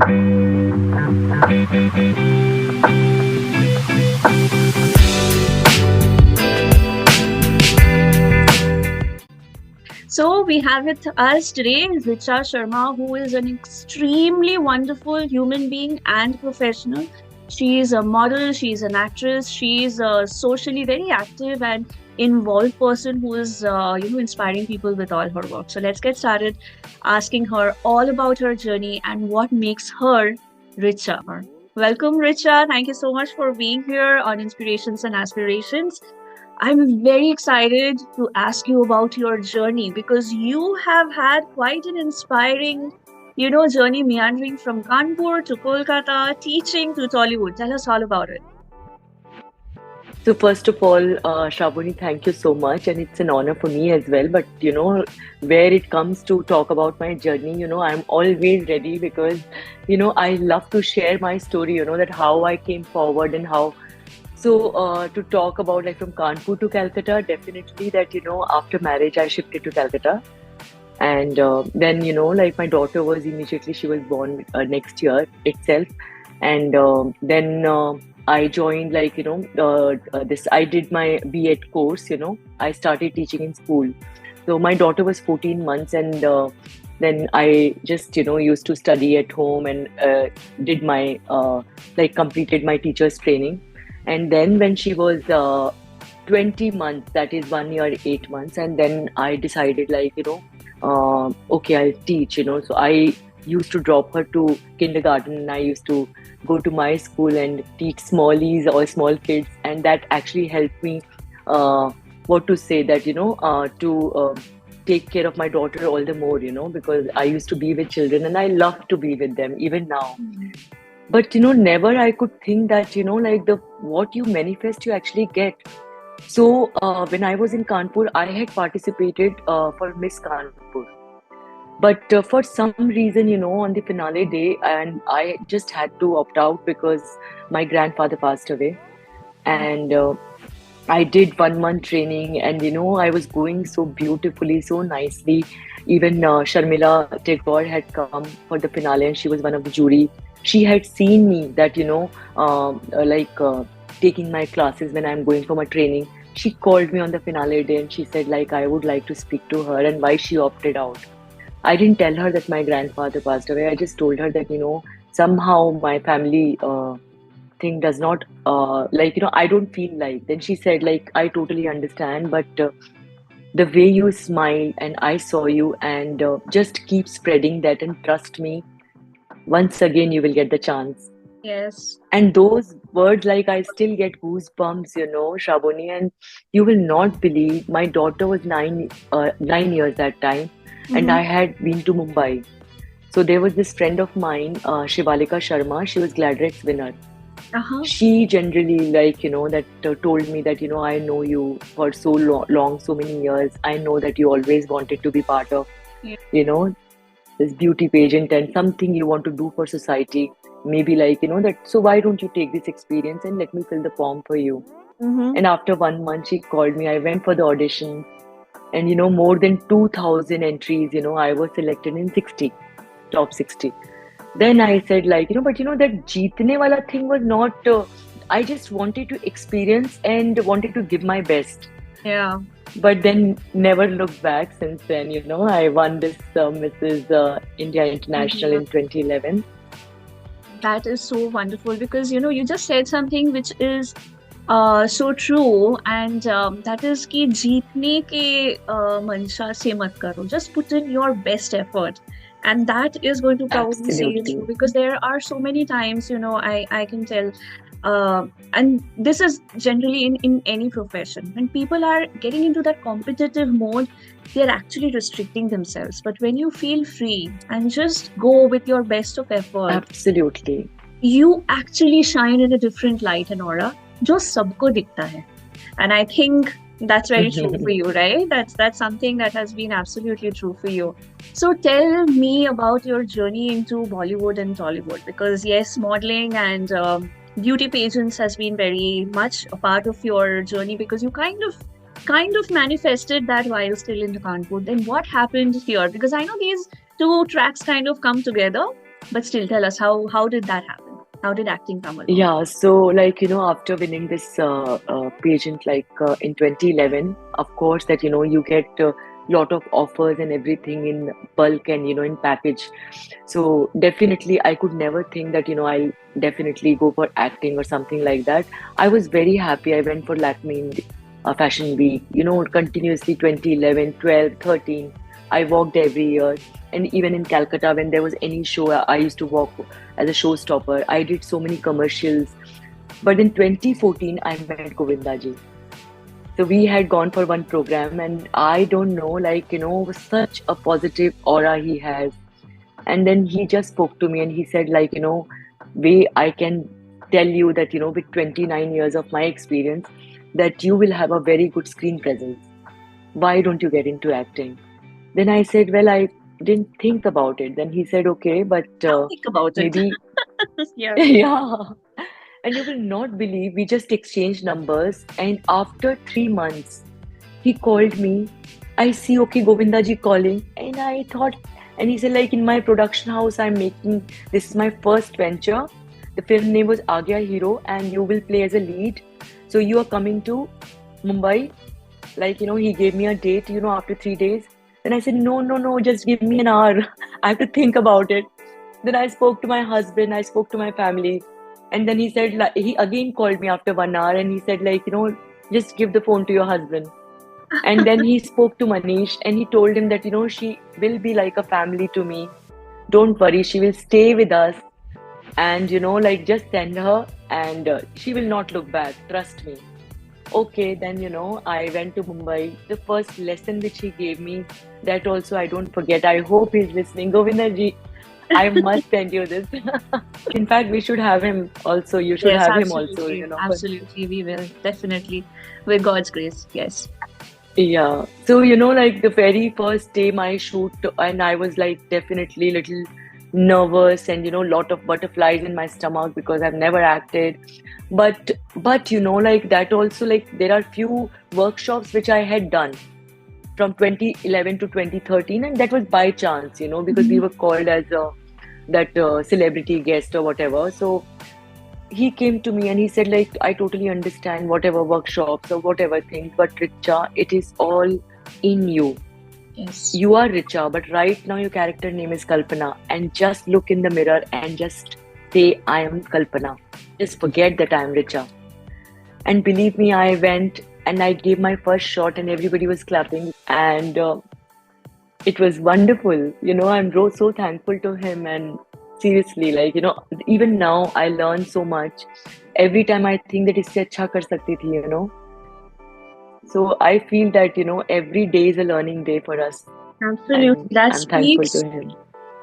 So we have with us today Richa Sharma, who is an extremely wonderful human being and professional. She is a model, she is an actress, she is a socially very active and involved person who is, inspiring people with all her work. So let's get started asking her all about her journey and what makes her Richa. Welcome, Richa. Thank you so much for being here on Inspirations and Aspirations. I'm very excited to ask you about your journey because you have had quite an inspiring, journey meandering from Kanpur to Kolkata, teaching to Tollywood. Tell us all about it. So first of all, Shravani, thank you so much, and it's an honor for me as well. But where it comes to talk about my journey, I'm always ready because, I love to share my story. That how I came forward and how. So to talk about like from Kanpur to Calcutta, definitely that after marriage I shifted to Calcutta, and then like my daughter was immediately she was born next year itself, and then I joined like this I did my B.Ed course. I started teaching in school. So my daughter was 14 months, and then I just used to study at home and did my like completed my teacher's training. And then when she was 20 months, that is 1 year, 8 months, and then I decided like, okay, I'll teach, So I used to drop her to kindergarten, and I used to go to my school and teach smallies or small kids. And that actually helped me, what to say, that, to take care of my daughter all the more, because I used to be with children and I love to be with them even now. But never I could think that like the what you manifest you actually get. So when I was in Kanpur, I had participated for Miss Kanpur, but for some reason on the finale day, and I just had to opt out because my grandfather passed away, and I did 1 month training, and I was going so beautifully, so nicely. Even Sharmila Tagore had come for the finale, and she was one of the jury. She had seen me that taking my classes when I'm going for my training. She called me on the finale day and she said like I would like to speak to her and why she opted out. I didn't tell her that my grandfather passed away. I just told her that somehow my family thing does not I don't feel like. Then she said like I totally understand, but the way you smile and I saw you, and just keep spreading that and trust me, once again you will get the chance. Yes. And those words, like I still get goosebumps, Shaboni, and you will not believe my daughter was 9 years that time, and I had been to Mumbai. So there was this friend of mine, Shivalika Sharma. She was Gladrex winner. She generally told me that I know you for so long, so many years. I know that you always wanted to be part of this beauty pageant and something you want to do for society. Maybe that. So why don't you take this experience and let me fill the form for you? And after 1 month, she called me. I went for the audition, and more than 2,000 entries. I was selected in 60, top 60. Then I said but that jeetne wala thing was not. I just wanted to experience and wanted to give my best. Yeah. But then never looked back since then. I won this Mrs. India International in 2011. That is so wonderful because you just said something which is so true, and that is कि जीतने के मंशा से मत करो. Just put in your best effort, and that is going to probably save you, because there are so many times I can tell. And this is generally in any profession. When people are getting into that competitive mode, they're actually restricting themselves. But when you feel free and just go with your best of effort, absolutely, you actually shine in a different light and aura, जो सबको दिखता है. And I think that's very true for you, right? That's something that has been absolutely true for you. So tell me about your journey into Bollywood and Tollywood, because yes, modeling and beauty pageants has been very much a part of your journey, because you kind of manifested that while still in Kanpur. Then what happened here? Because I know these two tracks kind of come together. But still, tell us how did that happen? How did acting come along? Yeah, so like, after winning this pageant, like in 2011, of course, that, you get a lot of offers and everything in bulk and, in package. So definitely, I could never think that, I'll definitely go for acting or something like that. I was very happy. I went for Lakme in Fashion Week, continuously 2011, 12, 13. I walked every year. And even in Calcutta, when there was any show, I used to walk as a showstopper. I did so many commercials. But in 2014, I met Govinda ji. So we had gone for one program, and I don't know, like, such a positive aura he has. And then he just spoke to me and he said, like, I can tell you that, with 29 years of my experience, that you will have a very good screen presence. Why don't you get into acting? Then I said, well, I didn't think about it. Then he said, okay, but Now think about it. maybe, Yeah. yeah. And you will not believe, we just exchanged numbers. And after 3 months, he called me. I see, okay, Govinda ji calling. And I thought, and he said, like, in my production house, I'm making, this is my first venture. The film name was Agya Hero, and you will play as a lead. So you are coming to Mumbai. Like, he gave me a date, after 3 days. Then I said, no, no, no, just give me an hour. I have to think about it. Then I spoke to my husband, I spoke to my family. And then he said, like, he again called me after 1 hour and he said, like, just give the phone to your husband. And then he spoke to Manish and he told him that, she will be like a family to me. Don't worry, she will stay with us. And, like, just send her and she will not look back. Trust me. Okay, then, I went to Mumbai. The first lesson which he gave me, that also I don't forget. I hope he's listening. Govinda ji, I must send you this. In fact, we should have him also. You should Yes, have him also, absolutely. Absolutely, we will. Definitely. With God's grace. Yes. Yeah. So, like the very first day my shoot, and I was like definitely little nervous and, lot of butterflies in my stomach because I've never acted. But, like that also, like there are few workshops which I had done from 2011 to 2013, and that was by chance, because we Mhm. were called as that celebrity guest or whatever. So he came to me and he said, like, I totally understand whatever workshops or whatever things, but Richa, it is all in you. Yes. You are Richa, but right now your character name is Kalpana, and just look in the mirror and just say, I am Kalpana. Just forget that I am Richa. And believe me, I went and I gave my first shot, and everybody was clapping, and it was wonderful. I'm so thankful to him. And seriously, like, even now I learn so much. Every time I think that इससे अच्छा कर सकती थी. So I feel that, every day is a learning day for us, Absolutely. and I'm thankful to him.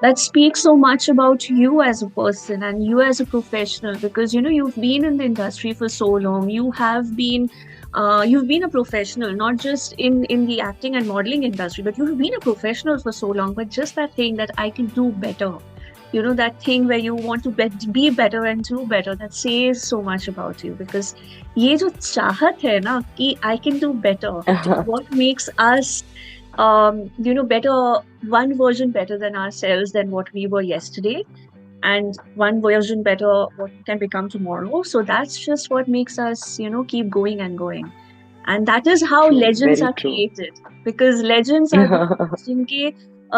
That speaks so much about you as a person and you as a professional, because you've been in the industry for so long. You've been a professional, not just in the acting and modeling industry, but you've been a professional for so long. But just that thing that I can do better, that thing where you want to be better and do better, that says so much about you. Because ये जो चाहत है ना कि I can do better, what makes us better, one version better than ourselves than what we were yesterday, and one version better what can become tomorrow. So that's just what makes us keep going and going. And that is how True, legends very are true. created, because legends are the ones जिनके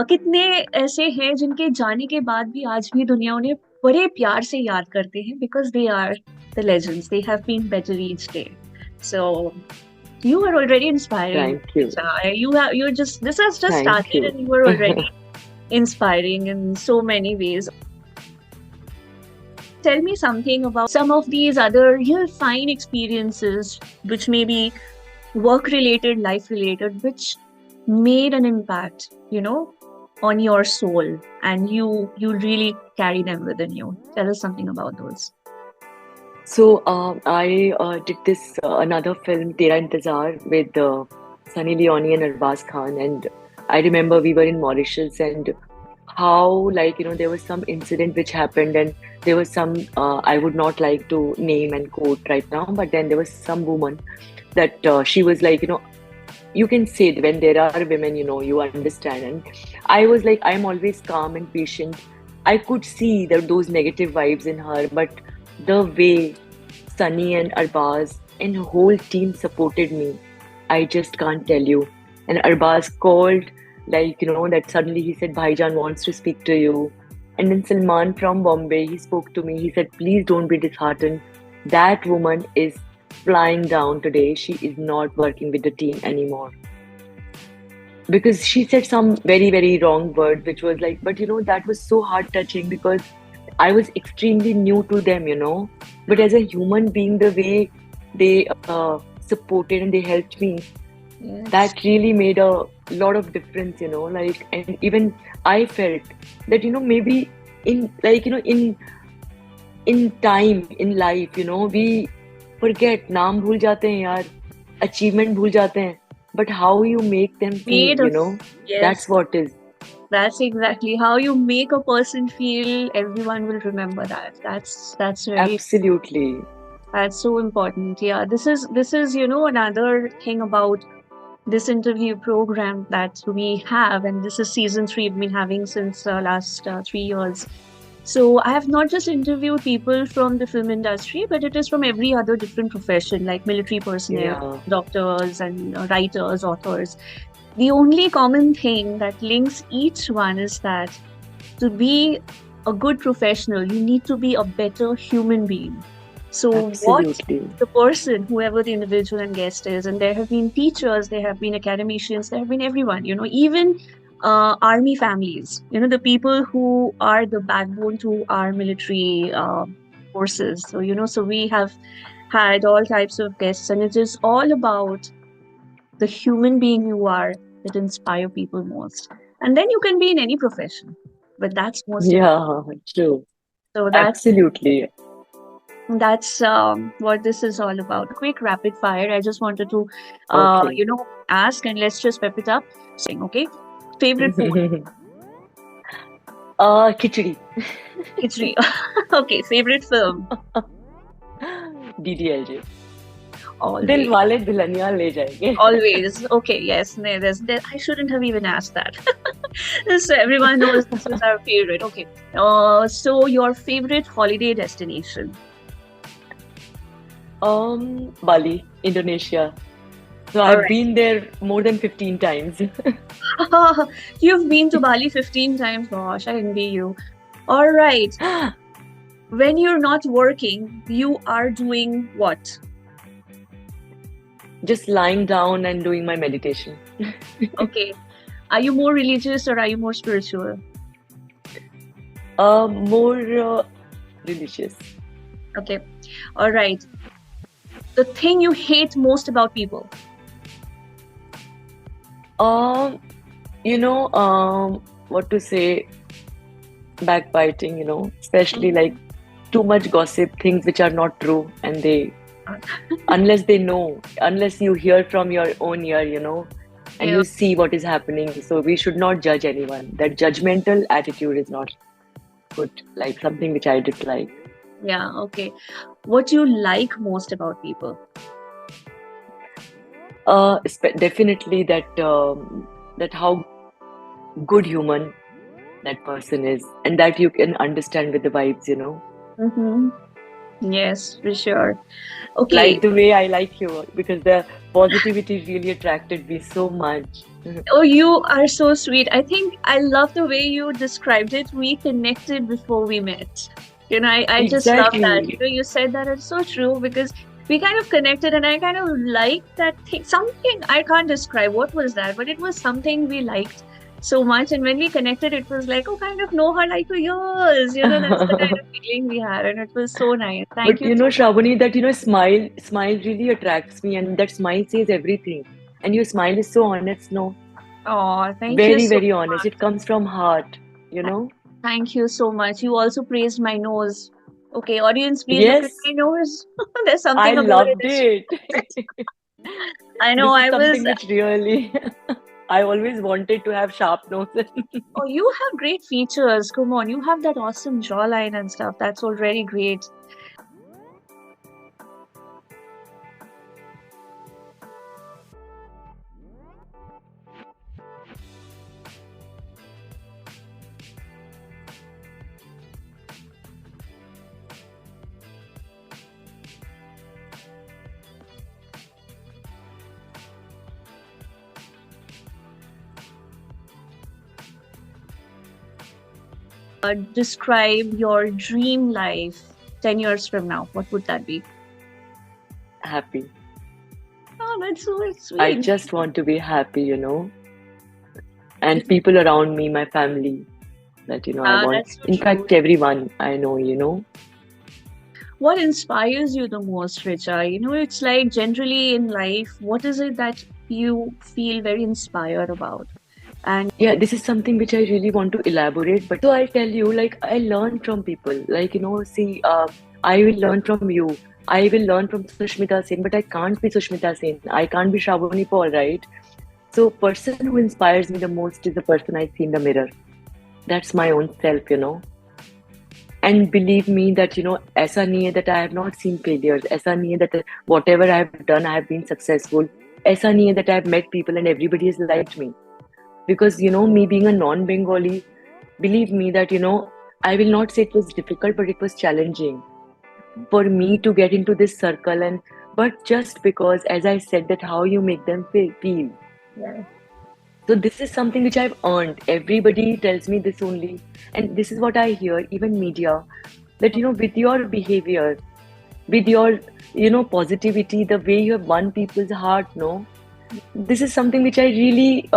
कितने ऐसे हैं जिनके जाने के बाद भी आज भी दुनिया उन्हें बड़े प्यार से याद करते हैं, because they are the legends. They have been better each day. So you are already inspiring, Thank you. Richa. You're just, this has just Thank started you. and you are already inspiring in so many ways. Tell me something about some of these other real fine experiences, which may be work related, life related, which made an impact, on your soul, and you really carry them within you. Tell us something about those. So I did this another film, Tera Intezar, with Sunny Leone and Arbaz Khan, and I remember we were in Mauritius, and how, like, there was some incident which happened, and there was some I would not like to name and quote right now, but then there was some woman that she was like, you can say when there are women, you understand. And I was like, I'm always calm and patient. I could see that those negative vibes in her, but the way Sunny and Arbaz and whole team supported me, I just can't tell you. And Arbaz called, like, that suddenly he said, Bhaijan wants to speak to you. And then Salman from Bombay, he spoke to me. He said, please don't be disheartened. That woman is flying down today. She is not working with the team anymore. Because she said some very, very wrong word, which was like, but that was so heart touching because I was extremely new to them. But as a human being, the way they supported and they helped me, Yes. that really made a lot of difference. Like, and even I felt that, maybe in, like, in time, in life, we forget, नाम भूल जाते हैं यार, achievement भूल जाते हैं, but how you make them Made feel, of, that's yes, what is. that's exactly how you make a person feel. Everyone will remember that. That's very, Absolutely. that's so important. Yeah, this is another thing about this interview program that we have, and this is season 3 we've been having since last 3 years. So I have not just interviewed people from the film industry, but it is from every other different profession, like military personnel, Yeah, doctors, and writers, authors. The only common thing that links each one is that to be a good professional, you need to be a better human being. So, what absolutely. the person, whoever the individual and guest is, and there have been teachers, there have been academicians, there have been everyone, even army families, the people who are the backbone to our military forces. So, so we have had all types of guests, and it is all about the human being you are that inspire people most. And then you can be in any profession, but that's most important. Yeah, true. So Absolutely. that's what this is all about. Quick rapid fire. I just wanted to, Okay. ask, and let's just pep it up. Saying, okay, favorite food, Khichdi. khichdi. Okay, favorite film, DDLJ. दिल always. वाले दुल्हनिया ले जाएंगे. Always. Okay, yes. No, I shouldn't have even asked that. So everyone knows this is our favorite. Okay. So your favorite holiday destination? Bali, Indonesia. So All I've right. been there more than 15 times. You've been to Bali 15 times. Gosh, I envy you. All right. When you're not working, you are doing what? Just lying down and doing my meditation. Okay. Are you more religious or are you more spiritual? More religious. Okay. All right. The thing you hate most about people? Um, what to say, backbiting, especially like Mhm. too much gossip, things which are not true, and unless you hear from your own ear, and Yeah. you see what is happening. So we should not judge anyone. That judgmental attitude is not good, like something which I dislike. Yeah. Okay. What you like most about people? Definitely that how good human that person is, and that you can understand with the vibes. Mm-hmm. Yes, for sure. Okay. Like the way I like you, because the positivity really attracted me so much. Oh, you are so sweet. I think I love the way you described it. We connected before we met. I just love that. Exactly. You said that it's so true because we kind of connected and I kind of liked that thing. Something I can't describe what was that, but it was something we liked so much. And when we connected, it was like, oh, kind of know her like for years. That's the kind of feeling we had. And it was so nice. Thank But you so much. Shravani, that smile really attracts me, and that smile says everything. And your smile is so honest, no? Oh, thank you Very, so very honest. It much. comes from heart. Thank you so much. You also praised my nose. Okay, audience, please look at Yes, my nose. There's I something about it. loved it. I know This is I was. something which really I always wanted to have sharp noses. Oh, you have great features. Come on, you have that awesome jawline and stuff. That's already great. describe your dream life 10 years from now, what would that be? Happy. Oh, that's so I sweet. just want to be happy, and people around me, my family, that, I Yeah, want, that's so in true. fact, everyone I know. What inspires you the most, Richa? It's like generally in life, what is it that you feel very inspired about? And Yeah, this is something which I really want to elaborate. But so I'll tell you, like, I learn from people. Like, see, I will learn from you. I will learn from Sushmita Sen, but I can't be Sushmita Sen. I can't be Shaboni Paul, right? So, person who inspires me the most is the person I see in the mirror. That's my own self. And believe me that, ऐसा नहीं है that I have not seen failures. ऐसा नहीं है that whatever I have done, I have been successful. ऐसा नहीं है that I have met people and everybody has liked me. Because, me being a non-Bengali, believe me that, I will not say it was difficult, but it was challenging for me to get into this circle. But just because, as I said, that how you make them feel. yeah, So this is something which I've earned. Everybody tells me this only. And this is what I hear, even media, that, with your behavior, with your, positivity, the way you have won people's heart, no? This is something which I really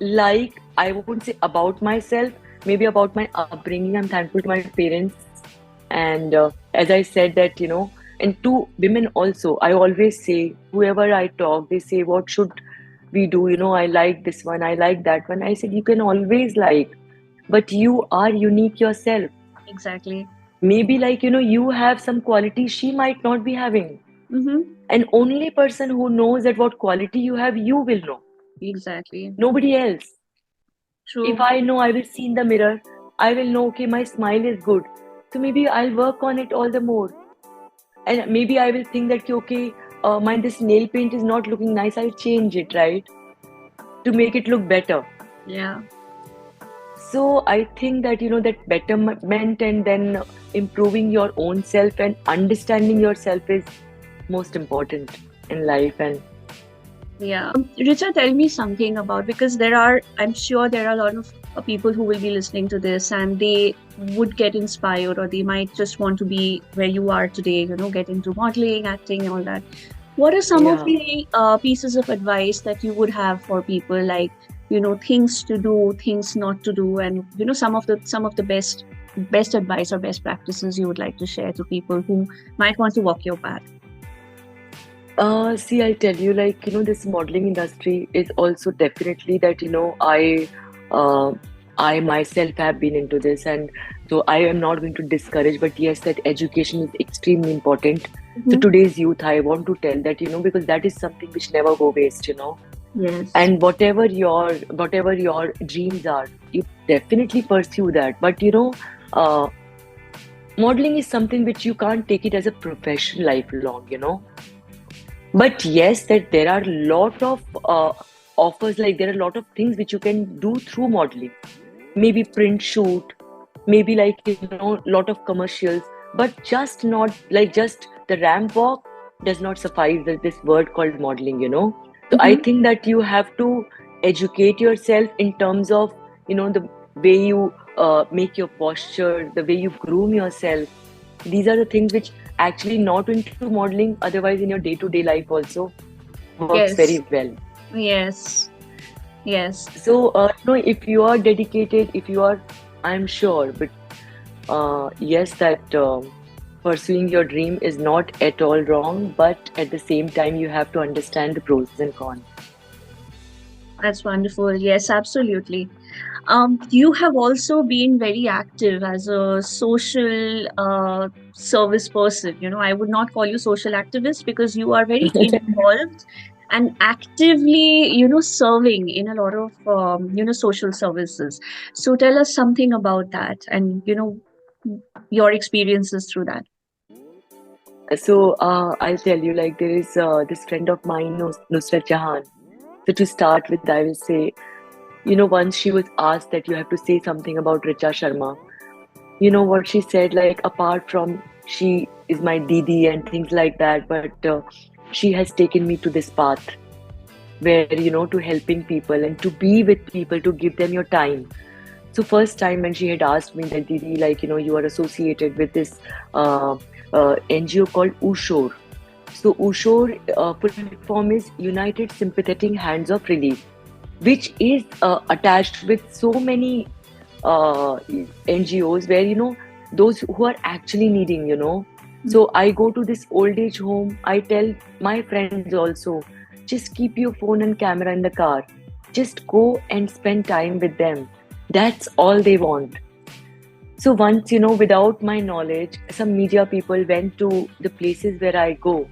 like. I won't say about myself, maybe about my upbringing. I'm thankful to my parents. And as I said that, and to women also, I always say, whoever I talk, they say, what should we do? I like this one, I like that one. I said, you can always like, but you are unique yourself. exactly. Maybe like, you have some quality she might not be having. Mm-hmm. And only person who knows that what quality you have, you will know. Exactly. Nobody else. If True. I know, I will see in the mirror, I will know, okay, my smile is good. So maybe I'll work on it all the more. And maybe I will think that, okay, my this nail paint is not looking nice, I'll change it, right? To make it look better. Yeah. So I think that, that betterment and then improving your own self and understanding yourself is most important in life. And Yeah. Richa, tell me something about, because I'm sure there are a lot of people who will be listening to this and they would get inspired, or they might just want to be where you are today, get into modeling, acting, and all that. What are some of yeah. the pieces of advice that you would have for people, like, things to do, things not to do, and, some of the best advice or best practices you would like to share to people who might want to walk your path? See, I'll tell you, like, this modeling industry is also definitely that, uh, I myself have been into this, and so I am not going to discourage, but yes, that education is extremely important. So Mm-hmm. today's youth, I want to tell that, because that is something which never go waste. Yes. And whatever your dreams are, you definitely pursue that. But uh, modeling is something which you can't take it as a profession lifelong. But yes, that there are a lot of offers, like there are a lot of things which you can do through modeling. Maybe print shoot, maybe like, lot of commercials, but just not like just the ramp walk does not suffice this word called modeling. So I Mm-hmm. think that you have to educate yourself in terms of, the way you make your posture, the way you groom yourself. These are the things which actually not into modeling, otherwise in your day-to-day life also works very Yes. well. Yes. Yes. So, if you are dedicated, if you are, I'm sure, but yes, that pursuing your dream is not at all wrong, but at the same time, you have to understand the pros and cons. That's wonderful. Yes, absolutely. You have also been very active as a social service person. I would not call you social activist, because you are very involved and actively, serving in a lot of, social services. So tell us something about that, and, your experiences through that. So, I'll tell you, like, there is this friend of mine, Nusrat Jahan. So, to start with, I will say, once she was asked that you have to say something about Richa Sharma. You know what she said, like, apart from she is my Didi and things like that, but she has taken me to this path where, to helping people and to be with people, to give them your time. So first time when she had asked me that, Didi, like, you are associated with this uh, NGO called USHOR. So USHOR full form is United Sympathetic Hands of Relief, which is attached with so many NGOs where, those who are actually needing. So I go to this old age home. I tell my friends also, just keep your phone and camera in the car. Just go and spend time with them. That's all they want. So once, without my knowledge, some media people went to the places where I go.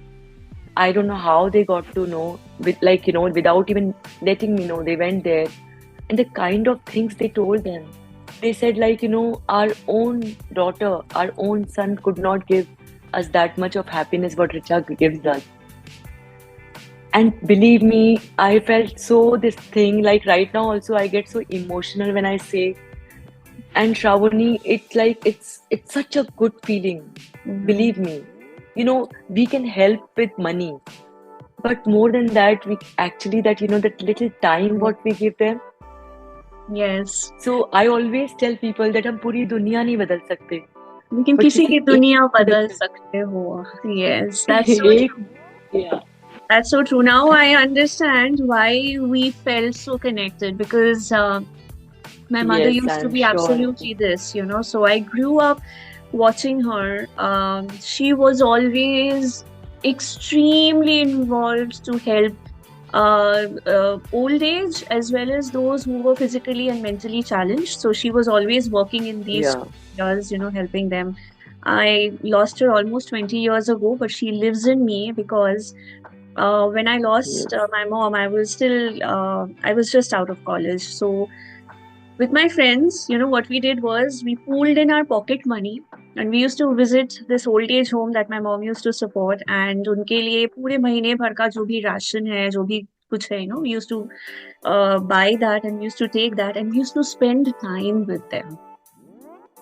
I don't know how they got to know, without even letting me know, they went there. And the kind of things they told them, they said, like, our own daughter, our own son could not give us that much of happiness what Richa gives us. And believe me, I felt so this thing, like right now also I get so emotional when I say, and Shravani, it's like it's such a good feeling. Believe me. We can help with money, but more than that, we actually that little time what we give them. Yes. So I always tell people that हम पूरी दुनिया नहीं बदल सकते, लेकिन but किसी किसी की एक दुनिया को बदल बदल सकते सकते हो. Yes, that's so एक true. yeah That's so true. Now I understand why we felt so connected, because my mother yes, used to I'm be sure. absolutely this. So I grew up watching her. She was always extremely involved to help old age as well as those who were physically and mentally challenged. So she was always working in these Yeah, areas, helping them. I lost her almost 20 years ago, but she lives in me because when I lost yes, my mom, I was just out of college. So with my friends, what we did was we pooled in our pocket money and we used to visit this old age home that my mom used to support. And उनके लिए पूरे महीने भर का जो भी ration है, जो भी कुछ है, we used to buy that and we used to take that and we used to spend time with them.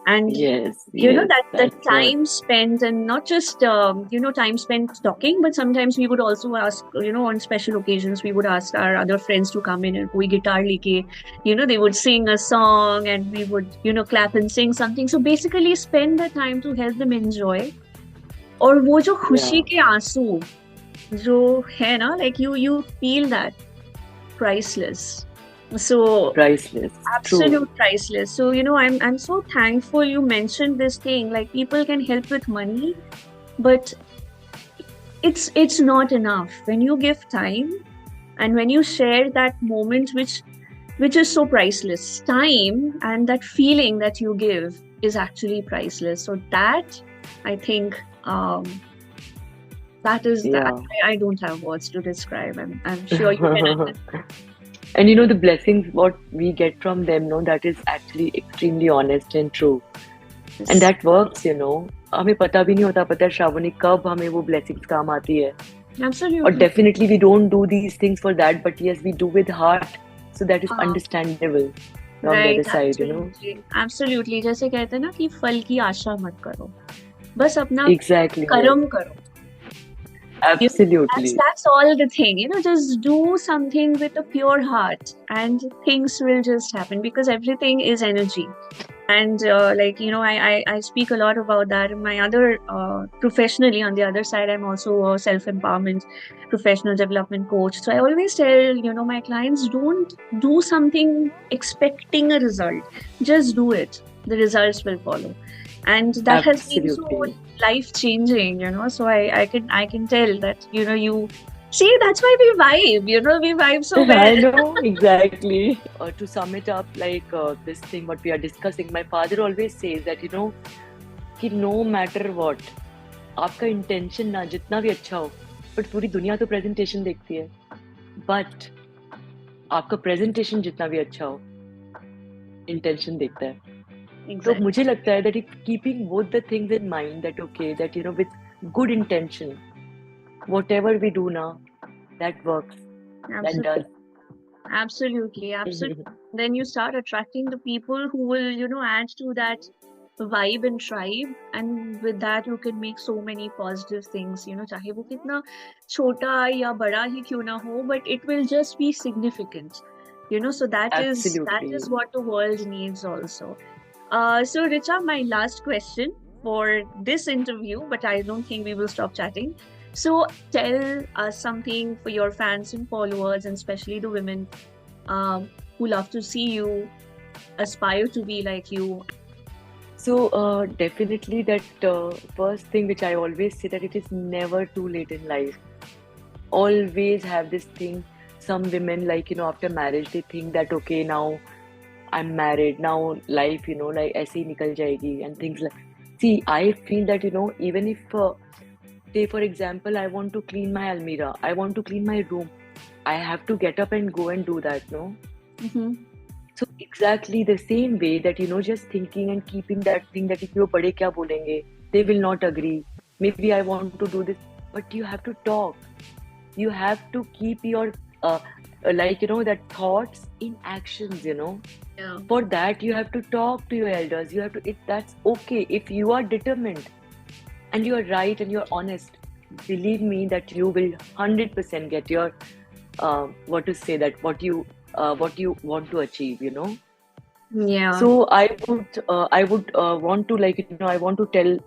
And yes, yes. that That's what. time spent, and not just time spent talking, but sometimes we would also ask, on special occasions we would ask our other friends to come in and koi guitar leke, they would sing a song and we would clap and sing something. So basically spend the time to help them enjoy. और वो जो खुशी Yeah, के आंसू जो है ना, like you feel that priceless. So priceless. True. absolute priceless. So I'm so thankful you mentioned this thing. Like, people can help with money, but it's not enough. When you give time and when you share that moment, which is so priceless, time and that feeling that you give is actually priceless. So that, I think, that is that. Yeah. I don't have words to describe. I'm sure you can understand. And the blessings what we get from them, no, that is actually extremely honest and true. And Yes, that works. हमें पता भी नहीं होता पता है श्रावणी कब हमें वो blessings काम आती है. Or absolutely. definitely we don't do these things for that, but yes, we do with heart. So that is Uh, understandable from the other right, side. Absolutely absolutely. जैसे कहते हैं ना कि फल की आशा मत करो, बस अपना Exactly, yes. कर्म करो. That's Absolutely. that's all the thing. Just do something with a pure heart, and things will just happen, because everything is energy. And I speak a lot about that in my other professionally. On the other side, I'm also a self-empowerment professional development coach. So I always tell my clients, don't do something expecting a result. Just do it. The results will follow. And that has been so Absolutely. life changing. So I can tell that you see, that's why we vibe. We vibe so well. I know, exactly. To sum it up, like this thing what we are discussing, my father always says that, कि no matter what, आपका intention ना जितना भी अच्छा हो, but पूरी दुनिया तो presentation देखती है. But आपका presentation जितना भी अच्छा हो, intention देखता है. तो Exactly. मुझे लगता है that if keeping both the things in mind, that okay, that with good intention, whatever we do now, that works, that Absolutely. does. Absolutely, absolutely. Then you start attracting the people who will, add to that vibe and tribe, and with that you can make so many positive things. चाहे वो कितना छोटा या बड़ा ही क्यों ना हो, but it will just be significant. So that is Absolutely. what the world needs also. So Richa, my last question for this interview, but I don't think we will stop chatting. So tell us something for your fans and followers, and especially the women who love to see you, aspire to be like you. So, definitely that first thing which I always say that it is never too late in life. Always have this thing. Some women, like, after marriage, they think that, okay, now I'm married, now life, like, ऐसे ही निकल जाएगी and things like. See, I feel that, even if, say, for example, I want to clean my almirah, I want to clean my room, I have to get up and go and do that, no? Mm-hmm. So exactly the same way that just thinking and keeping that thing that if you bade kya bolenge, they will not agree. Maybe I want to do this, but you have to talk. You have to keep your like that thoughts in actions. Yeah. For that you have to talk to your elders. You have to. That's okay if you are determined and you are right and you're honest. Believe me that you will 100% get your what to say that what you want to achieve. Yeah. So I would want to like I want to tell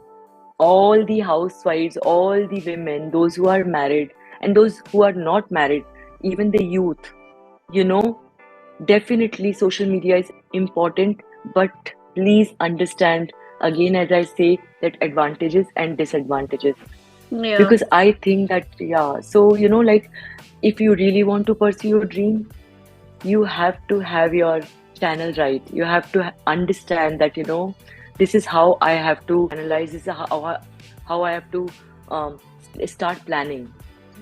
all the housewives, all the women, those who are married and those who are not married, even the youth, you know, definitely social media is important, but please understand again, as I say, that advantages and disadvantages. Yeah. Because I think that, yeah, so like if you really want to pursue your dream, you have to have your channel right. You have to understand that this is how I have to analyze, this is how I have to um, start planning.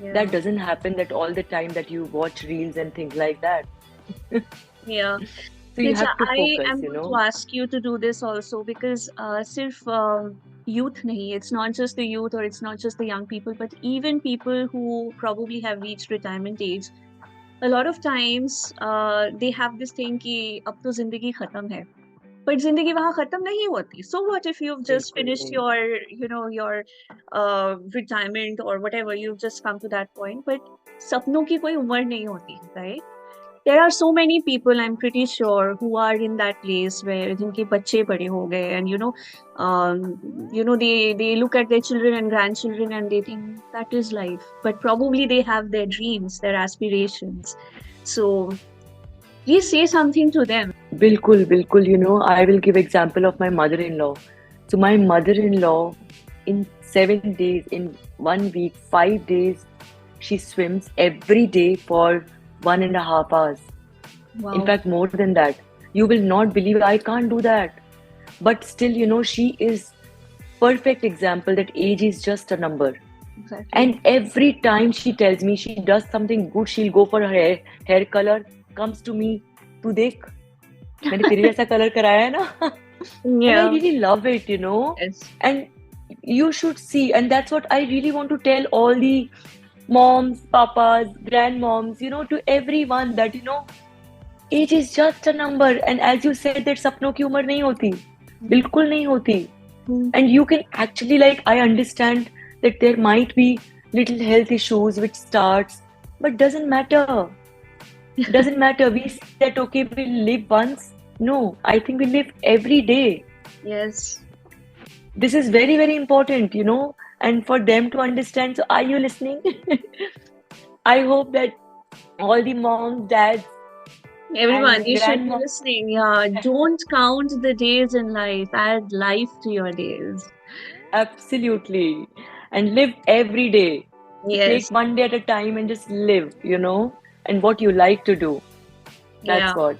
That Yeah. doesn't happen that all the time that you watch reels and things like that. Yeah. So you Richa, have to I focus, am going to ask you to do this also because sirf youth nahi, it's not just the youth or it's not just the young people, but even people who probably have reached retirement age. A lot of times they have this thing कि अब तो जिंदगी खत्म है. But जिंदगी वहाँ खत्म नहीं होती. So what if you've just बिल्कुल finished नहीं. your retirement or whatever, you've just come to that point. But सपनों की कोई उम्र नहीं होती, right? There are so many people, I'm pretty sure, who are in that place where जिनके बच्चे बड़े हो गए and they look at their children and grandchildren and they think that is life. But probably they have their dreams, their aspirations. So please say something to them. बिल्कुल, बिल्कुल, I will give example of my mother-in-law. So my mother-in-law, in 7 days, in 1 week, 5 days, she swims every day for 1.5 hours. In Wow. fact, more than that. You will not believe I can't do that. But still, she is perfect example that age is just a number. Exactly. And every time she tells me she does something good, she'll go for her hair color, comes to me, तू देख मैंने तेरे जैसा colour कराया है ना. And I Yeah. really love it. Yes. And you should see, and that's what I really want to tell all the moms, papas, grandmoms, to everyone that age is just a number. And as you said that सपनों की उम्र नहीं होती, बिल्कुल नहीं होती. Mm. And you can actually, like, I understand that there might be little health issues which starts, but doesn't matter. Doesn't matter. We say that okay, we live once. No, I think we live every day. Yes. This is very, very important, and for them to understand. So, are you listening? I hope that all the moms, dads, Everyone, and you should be grandmoms, listening. Yeah. Don't count the days in life. Add life to your days. absolutely, and live every day. So, take Yes. one day at a time and just live, and what you like to do. Yeah. That's what.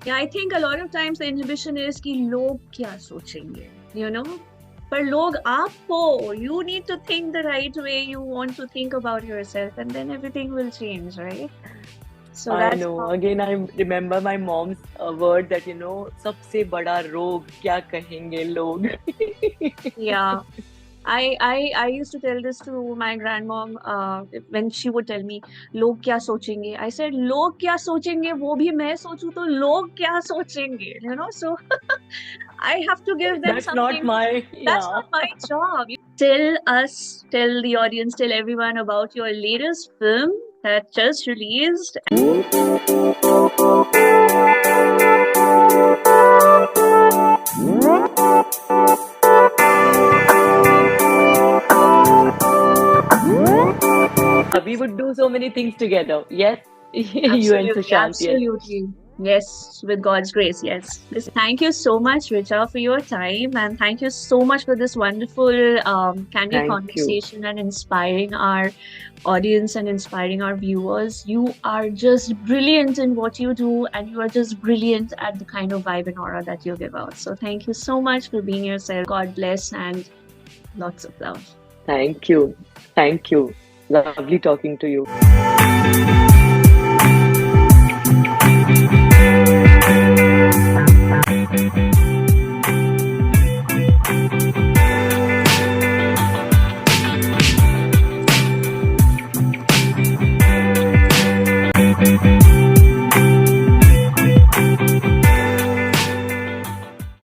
Yeah, I think a lot of times the inhibition is कि लोग क्या सोचेंगे. पर लोग आप हो. You need to think the right way. You want to think about yourself, and then everything will change, right? So I that's know. how. Again, I remember my mom's word that सबसे बड़ा रोग क्या कहेंगे लोग. Yeah. I used to tell this to my grandmom when she would tell me लोग क्या सोचेंगे. I said लोग क्या सोचेंगे वो भी मैं सोचूं तो लोग क्या सोचेंगे. So I have to give them That's not something. my, That's yeah. not my job. Tell us, tell the audience, tell everyone about your latest film that just released. so many things together. Yes, you and Absolutely, Sushant. Yes, absolutely. Yes, with God's grace, yes. Thank you so much, Richa, for your time. And thank you so much for this wonderful, candid thank you. conversation and inspiring our audience and inspiring our viewers. You are just brilliant in what you do, and you are just brilliant at the kind of vibe and aura that you give out. So, thank you so much for being yourself. God bless and lots of love. Thank you. Thank you. Lovely talking to you.